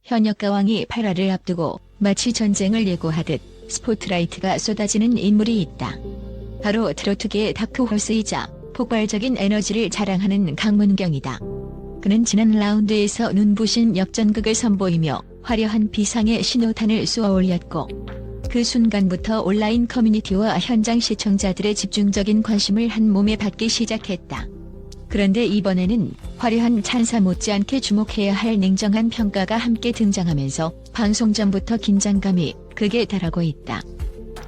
현역가왕이 8화를 앞두고 마치 전쟁을 예고하듯 스포트라이트가 쏟아지는 인물이 있다. 바로 트로트계의 다크호스이자 폭발적인 에너지를 자랑하는 강문경이다. 그는 지난 라운드에서 눈부신 역전극을 선보이며 화려한 비상의 신호탄을 쏘아올렸고, 그 순간부터 온라인 커뮤니티와 현장 시청자들의 집중적인 관심을 한 몸에 받기 시작했다. 그런데 이번에는 화려한 찬사 못지않게 주목해야 할 냉정한 평가가 함께 등장하면서 방송 전부터 긴장감이 극에 달하고 있다.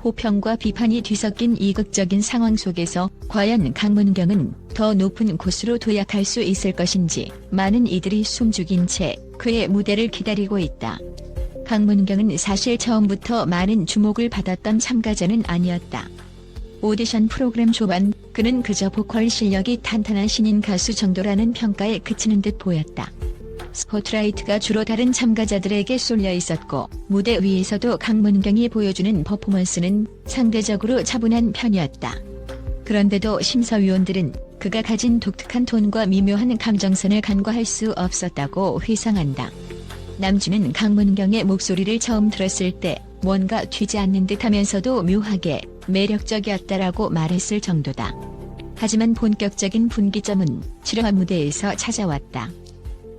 호평과 비판이 뒤섞인 이극적인 상황 속에서 과연 강문경은 더 높은 곳으로 도약할 수 있을 것인지 많은 이들이 숨죽인 채 그의 무대를 기다리고 있다. 강문경은 사실 처음부터 많은 주목을 받았던 참가자는 아니었다. 오디션 프로그램 초반 그는 그저 보컬 실력이 탄탄한 신인 가수 정도라는 평가에 그치는 듯 보였다. 스포트라이트가 주로 다른 참가자들에게 쏠려 있었고, 무대 위에서도 강문경이 보여주는 퍼포먼스는 상대적으로 차분한 편이었다. 그런데도 심사위원들은 그가 가진 독특한 톤과 미묘한 감정선을 간과할 수 없었다고 회상한다. 남준은 강문경의 목소리를 처음 들었을 때 뭔가 튀지 않는 듯하면서도 묘하게 매력적이었다라고 말했을 정도다. 하지만 본격적인 분기점은 7화 무대에서 찾아왔다.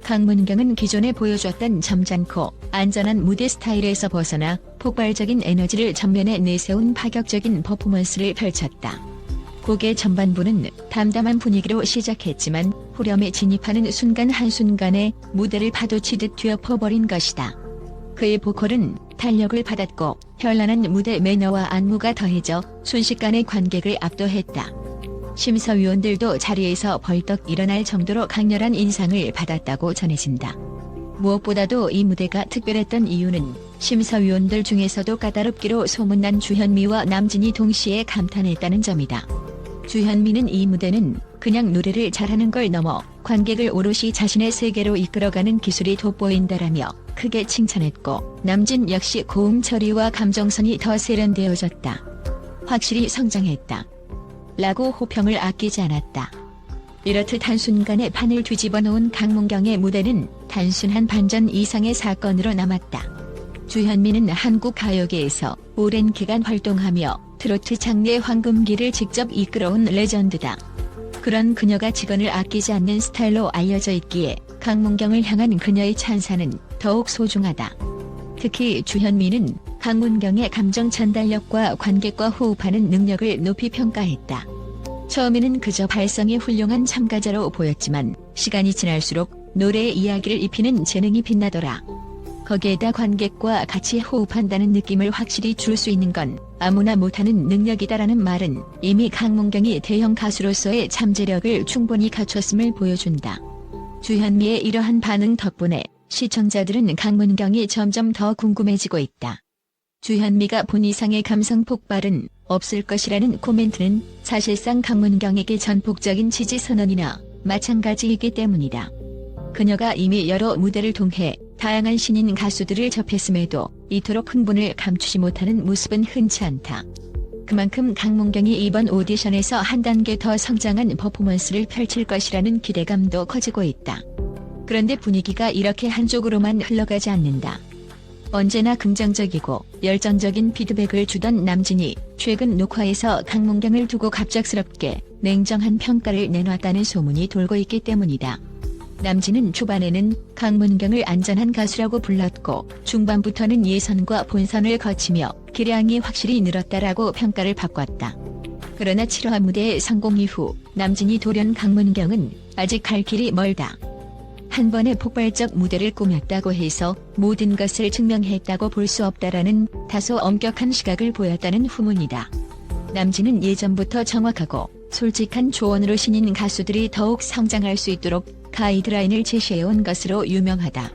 강문경은 기존에 보여줬던 점잖고 안전한 무대 스타일에서 벗어나 폭발적인 에너지를 전면에 내세운 파격적인 퍼포먼스를 펼쳤다. 곡의 전반부는 담담한 분위기로 시작했지만 후렴에 진입하는 순간 한순간에 무대를 파도치듯 뒤엎어버린 것이다. 그의 보컬은 탄력을 받았고 현란한 무대 매너와 안무가 더해져 순식간에 관객을 압도했다. 심사위원들도 자리에서 벌떡 일어날 정도로 강렬한 인상을 받았다고 전해진다. 무엇보다도 이 무대가 특별했던 이유는 심사위원들 중에서도 까다롭기로 소문난 주현미와 남진이 동시에 감탄했다는 점이다. 주현미는 이 무대는 그냥 노래를 잘하는 걸 넘어 관객을 오롯이 자신의 세계로 이끌어가는 기술이 돋보인다라며 크게 칭찬했고, 남진 역시 고음 처리와 감정선이 더 세련되어졌다. 확실히 성장했다. 라고 호평을 아끼지 않았다. 이렇듯 한순간에 판을 뒤집어 놓은 강문경의 무대는 단순한 반전 이상의 사건으로 남았다. 주현미는 한국 가요계에서 오랜 기간 활동하며 트로트 장르의 황금기를 직접 이끌어온 레전드다. 그런 그녀가 직언을 아끼지 않는 스타일로 알려져 있기에 강문경을 향한 그녀의 찬사는 더욱 소중하다. 특히 주현미는 강문경의 감정 전달력과 관객과 호흡하는 능력을 높이 평가했다. 처음에는 그저 발성이 훌륭한 참가자로 보였지만 시간이 지날수록 노래의 이야기를 입히는 재능이 빛나더라. 거기에다 관객과 같이 호흡한다는 느낌을 확실히 줄 수 있는 건 아무나 못하는 능력이다라는 말은 이미 강문경이 대형 가수로서의 잠재력을 충분히 갖췄음을 보여준다. 주현미의 이러한 반응 덕분에 시청자들은 강문경이 점점 더 궁금해지고 있다. 주현미가 본 이상의 감성 폭발은 없을 것이라는 코멘트는 사실상 강문경에게 전폭적인 지지 선언이나 마찬가지이기 때문이다. 그녀가 이미 여러 무대를 통해 다양한 신인 가수들을 접했음에도 이토록 흥분을 감추지 못하는 모습은 흔치 않다. 그만큼 강문경이 이번 오디션에서 한 단계 더 성장한 퍼포먼스를 펼칠 것이라는 기대감도 커지고 있다. 그런데 분위기가 이렇게 한쪽으로만 흘러가지 않는다. 언제나 긍정적이고 열정적인 피드백을 주던 남진이 최근 녹화에서 강문경을 두고 갑작스럽게 냉정한 평가를 내놨다는 소문이 돌고 있기 때문이다. 남진은 초반에는 강문경을 안전한 가수라고 불렀고 중반부터는 예선과 본선을 거치며 기량이 확실히 늘었다라고 평가를 바꿨다. 그러나 7화 무대의 성공 이후 남진이 돌연 강문경은 아직 갈 길이 멀다. 한 번의 폭발적 무대를 꾸몄다고 해서 모든 것을 증명했다고 볼 수 없다라는 다소 엄격한 시각을 보였다는 후문이다. 남진은 예전부터 정확하고 솔직한 조언으로 신인 가수들이 더욱 성장할 수 있도록 가이드라인을 제시해온 것으로 유명하다.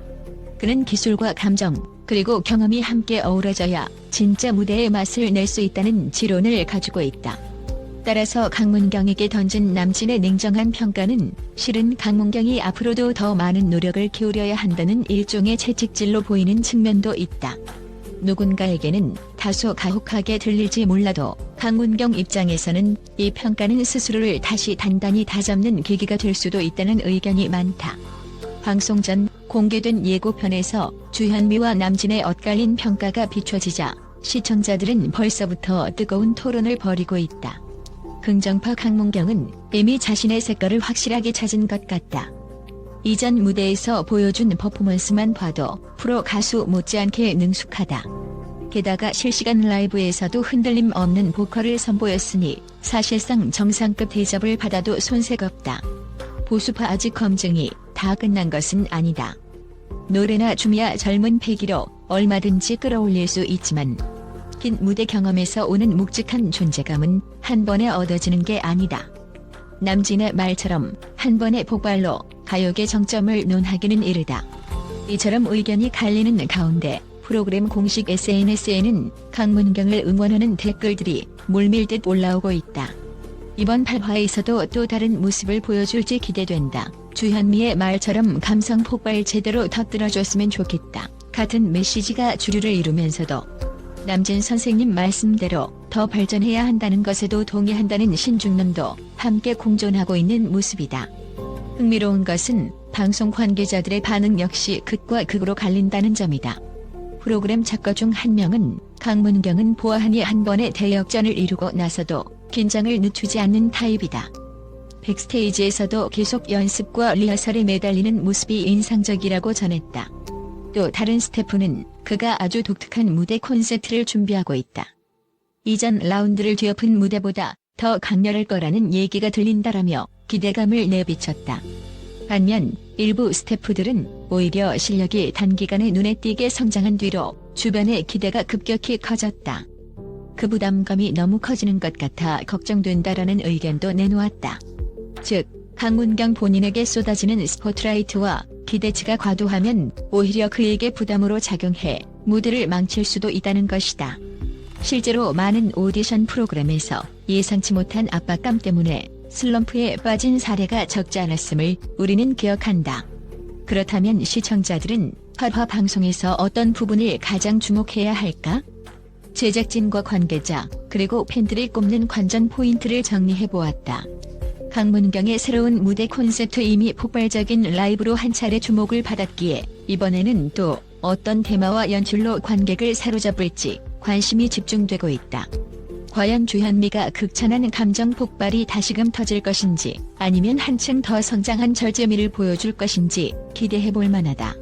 그는 기술과 감정, 그리고 경험이 함께 어우러져야 진짜 무대의 맛을 낼 수 있다는 지론을 가지고 있다. 따라서 강문경에게 던진 남진의 냉정한 평가는 실은 강문경이 앞으로도 더 많은 노력을 기울여야 한다는 일종의 채찍질로 보이는 측면도 있다. 누군가에게는 다소 가혹하게 들릴지 몰라도 강문경 입장에서는 이 평가는 스스로를 다시 단단히 다잡는 계기가 될 수도 있다는 의견이 많다. 방송 전 공개된 예고편에서 주현미와 남진의 엇갈린 평가가 비춰지자 시청자들은 벌써부터 뜨거운 토론을 벌이고 있다. 긍정파 강문경은 이미 자신의 색깔을 확실하게 찾은 것 같다. 이전 무대에서 보여준 퍼포먼스만 봐도 프로 가수 못지않게 능숙하다. 게다가 실시간 라이브에서도 흔들림 없는 보컬을 선보였으니 사실상 정상급 대접을 받아도 손색 없다. 보수파 아직 검증이 다 끝난 것은 아니다. 노래나 춤이야 젊은 패기로 얼마든지 끌어올릴 수 있지만 긴 무대 경험에서 오는 묵직한 존재감은 한 번에 얻어지는 게 아니다. 남진의 말처럼 한 번의 폭발로 가요계 정점을 논하기는 이르다. 이처럼 의견이 갈리는 가운데 프로그램 공식 SNS에는 강문경을 응원하는 댓글들이 물밀듯 올라오고 있다. 이번 8화에서도 또 다른 모습을 보여줄지 기대된다. 주현미의 말처럼 감성 폭발 제대로 터뜨려줬으면 좋겠다. 같은 메시지가 주류를 이루면서도 남진 선생님 말씀대로 더 발전해야 한다는 것에도 동의한다는 신중남도 함께 공존하고 있는 모습이다. 흥미로운 것은 방송 관계자들의 반응 역시 극과 극으로 갈린다는 점이다. 프로그램 작가 중 한 명은 강문경은 보아하니 한 번의 대역전을 이루고 나서도 긴장을 늦추지 않는 타입이다. 백스테이지에서도 계속 연습과 리허설에 매달리는 모습이 인상적이라고 전했다. 또 다른 스태프는 그가 아주 독특한 무대 콘셉트를 준비하고 있다. 이전 라운드를 뒤엎은 무대보다 더 강렬할 거라는 얘기가 들린다라며 기대감을 내비쳤다. 반면 일부 스태프들은 오히려 실력이 단기간에 눈에 띄게 성장한 뒤로 주변의 기대가 급격히 커졌다. 그 부담감이 너무 커지는 것 같아 걱정된다라는 의견도 내놓았다. 즉, 강문경 본인에게 쏟아지는 스포트라이트와 기대치가 과도하면 오히려 그에게 부담으로 작용해 무대를 망칠 수도 있다는 것이다. 실제로 많은 오디션 프로그램에서 예상치 못한 압박감 때문에 슬럼프에 빠진 사례가 적지 않았음을 우리는 기억한다. 그렇다면 시청자들은 8화 방송에서 어떤 부분을 가장 주목해야 할까? 제작진과 관계자, 그리고 팬들이 꼽는 관전 포인트를 정리해보았다. 강문경의 새로운 무대 콘셉트 이미 폭발적인 라이브로 한 차례 주목을 받았기에 이번에는 또 어떤 테마와 연출로 관객을 사로잡을지 관심이 집중되고 있다. 과연 주현미가 극찬한 감정 폭발이 다시금 터질 것인지 아니면 한층 더 성장한 절제미를 보여줄 것인지 기대해볼 만하다.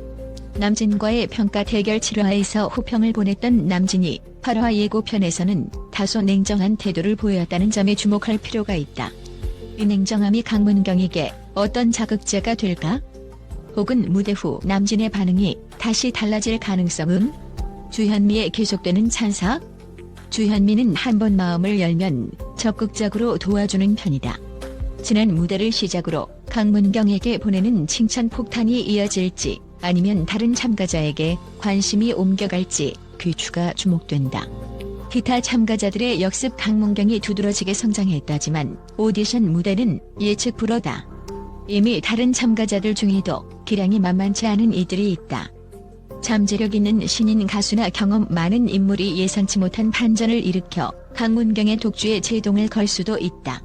남진과의 평가 대결 7화에서 호평을 보냈던 남진이 8화 예고편에서는 다소 냉정한 태도를 보였다는 점에 주목할 필요가 있다. 이 냉정함이 강문경에게 어떤 자극제가 될까? 혹은 무대 후 남진의 반응이 다시 달라질 가능성은? 주현미의 계속되는 찬사? 주현미는 한번 마음을 열면 적극적으로 도와주는 편이다. 지난 무대를 시작으로 강문경에게 보내는 칭찬 폭탄이 이어질지 아니면 다른 참가자에게 관심이 옮겨갈지 귀추가 주목된다. 기타 참가자들의 역습 강문경이 두드러지게 성장했다지만 오디션 무대는 예측 불허다. 이미 다른 참가자들 중에도 기량이 만만치 않은 이들이 있다. 잠재력 있는 신인 가수나 경험 많은 인물이 예상치 못한 반전을 일으켜 강문경의 독주에 제동을 걸 수도 있다.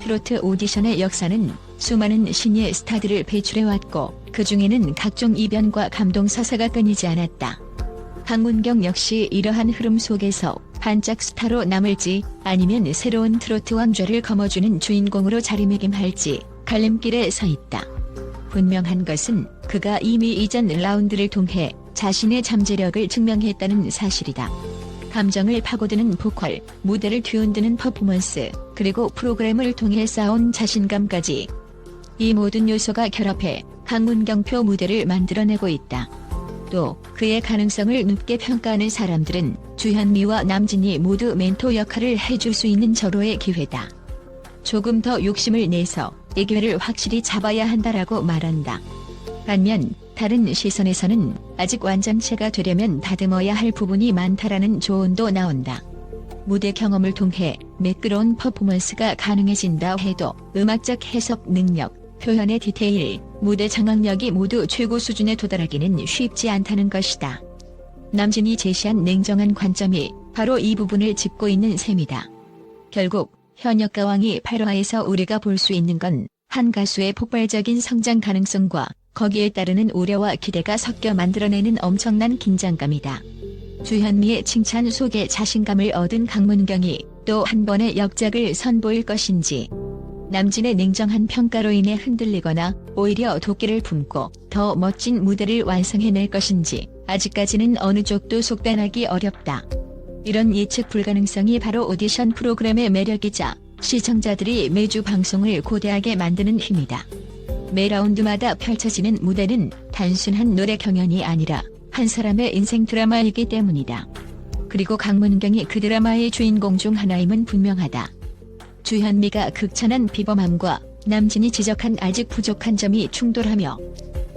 트로트 오디션의 역사는 수많은 신예 스타들을 배출해왔고 그 중에는 각종 이변과 감동서사가 끊이지 않았다. 강문경 역시 이러한 흐름 속에서 반짝 스타로 남을지 아니면 새로운 트로트 왕좌를 거머쥐는 주인공으로 자리매김할지 갈림길에 서 있다. 분명한 것은 그가 이미 이전 라운드를 통해 자신의 잠재력을 증명했다는 사실이다. 감정을 파고드는 보컬, 무대를 뒤흔드는 퍼포먼스, 그리고 프로그램을 통해 쌓아온 자신감까지 이 모든 요소가 결합해 강문경표 무대를 만들어내고 있다. 또 그의 가능성을 높게 평가하는 사람들은 주현미와 남진이 모두 멘토 역할을 해줄 수 있는 절호의 기회다. 조금 더 욕심을 내서 이 기회를 확실히 잡아야 한다라고 말한다. 반면 다른 시선에서는 아직 완전체가 되려면 다듬어야 할 부분이 많다라는 조언도 나온다. 무대 경험을 통해 매끄러운 퍼포먼스가 가능해진다 해도 음악적 해석 능력, 표현의 디테일, 무대 장악력이 모두 최고 수준에 도달하기는 쉽지 않다는 것이다. 남진이 제시한 냉정한 관점이 바로 이 부분을 짚고 있는 셈이다. 결국 현역가왕이 8화에서 우리가 볼 수 있는 건 한 가수의 폭발적인 성장 가능성과 거기에 따르는 우려와 기대가 섞여 만들어내는 엄청난 긴장감이다. 주현미의 칭찬 속에 자신감을 얻은 강문경이 또 한 번의 역작을 선보일 것인지, 남진의 냉정한 평가로 인해 흔들리거나 오히려 도끼를 품고 더 멋진 무대를 완성해낼 것인지 아직까지는 어느 쪽도 속단하기 어렵다. 이런 예측 불가능성이 바로 오디션 프로그램의 매력이자 시청자들이 매주 방송을 고대하게 만드는 힘이다. 매 라운드마다 펼쳐지는 무대는 단순한 노래 경연이 아니라 한 사람의 인생 드라마이기 때문이다. 그리고 강문경이 그 드라마의 주인공 중 하나임은 분명하다. 주현미가 극찬한 비범함과 남진이 지적한 아직 부족한 점이 충돌하며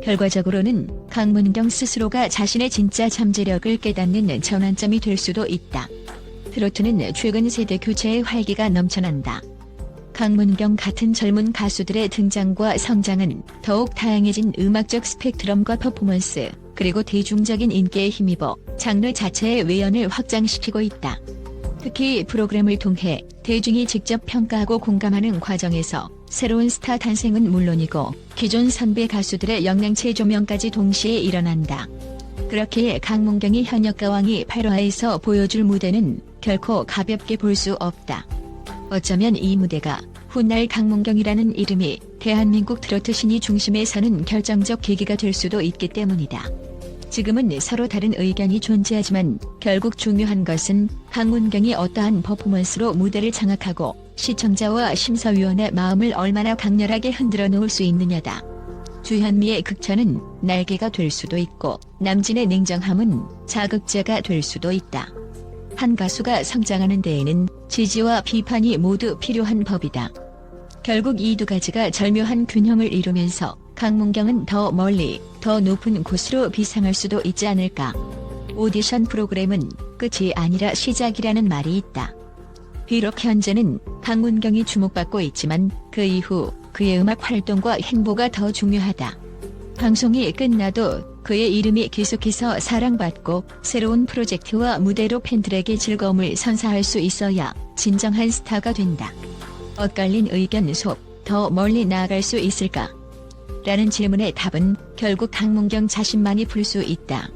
결과적으로는 강문경 스스로가 자신의 진짜 잠재력을 깨닫는 전환점이 될 수도 있다. 트로트는 최근 세대 교체의 활기가 넘쳐난다. 강문경 같은 젊은 가수들의 등장과 성장은 더욱 다양해진 음악적 스펙트럼과 퍼포먼스, 그리고 대중적인 인기에 힘입어 장르 자체의 외연을 확장시키고 있다. 특히 프로그램을 통해 대중이 직접 평가하고 공감하는 과정에서 새로운 스타 탄생은 물론이고 기존 선배 가수들의 역량체 조명까지 동시에 일어난다. 그렇기에 강문경이 현역가왕이 8화에서 보여줄 무대는 결코 가볍게 볼 수 없다. 어쩌면 이 무대가 훗날 강문경이라는 이름이 대한민국 트로트 신이 중심에 서는 결정적 계기가 될 수도 있기 때문이다. 지금은 서로 다른 의견이 존재하지만 결국 중요한 것은 강문경이 어떠한 퍼포먼스로 무대를 장악하고 시청자와 심사위원의 마음을 얼마나 강렬하게 흔들어 놓을 수 있느냐다. 주현미의 극찬은 날개가 될 수도 있고 남진의 냉정함은 자극제가 될 수도 있다. 한 가수가 성장하는 데에는 지지와 비판이 모두 필요한 법이다. 결국 이 두 가지가 절묘한 균형을 이루면서 강문경은 더 멀리, 더 높은 곳으로 비상할 수도 있지 않을까. 오디션 프로그램은 끝이 아니라 시작이라는 말이 있다. 비록 현재는 강문경이 주목받고 있지만 그 이후 그의 음악 활동과 행보가 더 중요하다. 방송이 끝나도 그의 이름이 계속해서 사랑받고 새로운 프로젝트와 무대로 팬들에게 즐거움을 선사할 수 있어야 진정한 스타가 된다. 엇갈린 의견 속 더 멀리 나아갈 수 있을까? 라는 질문의 답은 결국 강문경 자신만이 풀 수 있다.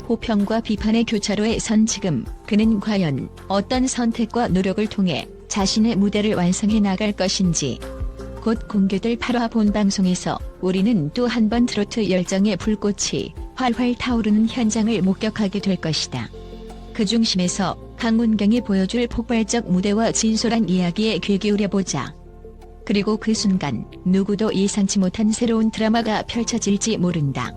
호평과 비판의 교차로에 선 지금 그는 과연 어떤 선택과 노력을 통해 자신의 무대를 완성해 나갈 것인지. 곧 공개될 8화 본방송에서 우리는 또 한 번 트로트 열정의 불꽃이 활활 타오르는 현장을 목격하게 될 것이다. 그 중심에서 강문경이 보여줄 폭발적 무대와 진솔한 이야기에 귀 기울여보자. 그리고 그 순간 누구도 예상치 못한 새로운 드라마가 펼쳐질지 모른다.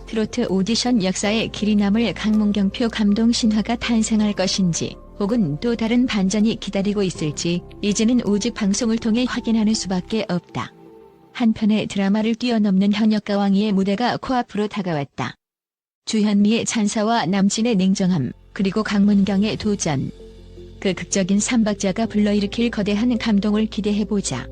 트로트 오디션 역사에 길이 남을 강문경표 감동 신화가 탄생할 것인지 혹은 또 다른 반전이 기다리고 있을지 이제는 오직 방송을 통해 확인하는 수밖에 없다. 한편의 드라마를 뛰어넘는 현역가왕이의 무대가 코앞으로 다가왔다. 주현미의 찬사와 남진의 냉정함, 그리고 강문경의 도전. 그 극적인 삼박자가 불러일으킬 거대한 감동을 기대해보자.